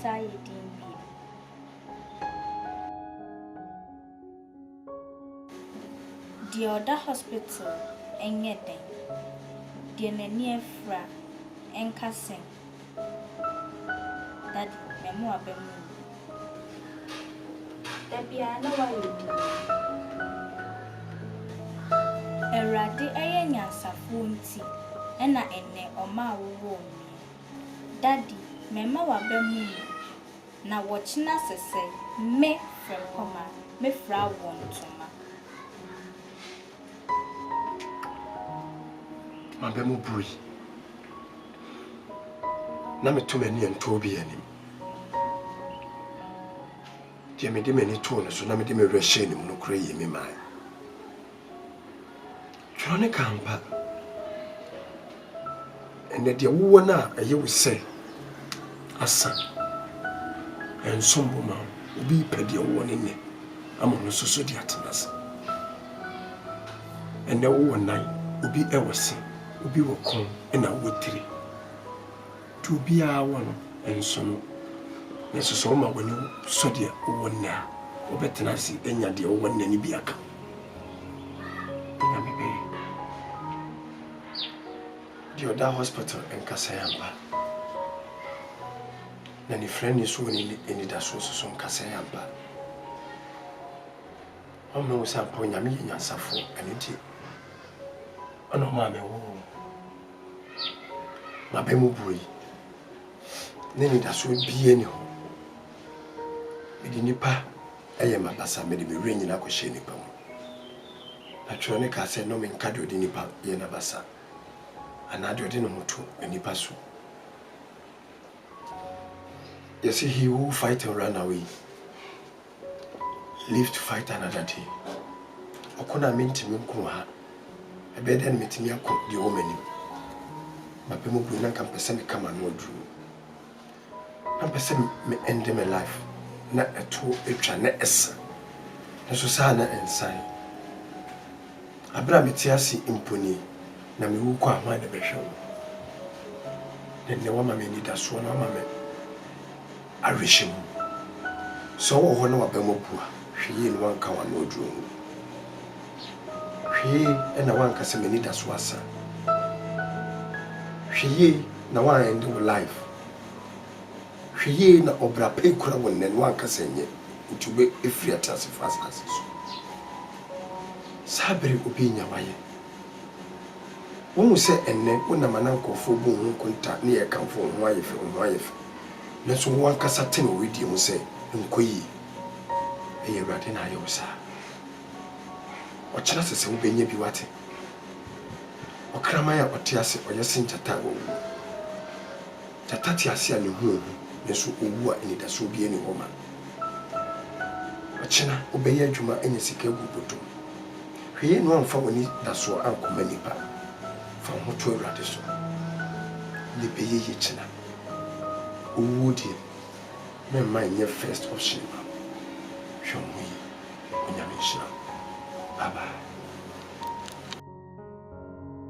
Sayedin be. The other hospital, and yet, the near fra and cousin that memoir bemu. There be another a ratty ayan safunti, and I ene or ma wo. Daddy, memoir bemu. Now watching us say, me from Homa, me fra want to ma. Mabemu bui. Na me too many and Toby any. Dear me de many toners, so na me de me reshin him no cray me mine. Johnny Campa. And that your woman you will say, a son. And some woman will be petty one in it among the society at us. And the one night will be ever seen, will be welcome and I would three. To be our one and some. Yes, so much when you saw the one now, or better I see any idea one any be a come. The other hospital in Kasayamba. Nani friend is so in the source on Kasayamba. I'm no sample Yami and Safo and it. Oh no, mammy, my bemubui. Nani that should be any home. Nipa, I am a bassa, made me ring in a question. Patronica said no man cado di nipa, yenabassa. And I didn't know to any pasu. You see, he who fight and run away live to fight another day. Okuna minti mkuha. A bed and meet me a cook the woman. But Pemu can person come and no drew. And person may end my life. Not a two extra nets. And Susana and sign. Abramitiasi imponi. Na me wu kwa ma de behwe ne wa ma me ni da so na ma me arishim so wo ho na wa ba mo bua hwe ni wan ka wa no duro hwe e na wan ka se me ni da so asa hwe na wan end life hwe na obra pe kura won ne wan ka se nye ntube efri atase fast as so sabre obi nya waye. When we say and then when a man uncle for boom contact near come for wife and wife. Let's one casatin with you say, Nkoi. A year right in Iosa. What chances will be near Biwati? Or Cramaya or Tiasi or Yasin Tatago. Tatatiasia and whom, yes, who are in it as will be any woman. China obey Juma any secure buto. He ain't one for when that's what Uncle Manipa. From what to a radish. The pay China. Would you? My mind your first option. Show me when you're in. Bye bye.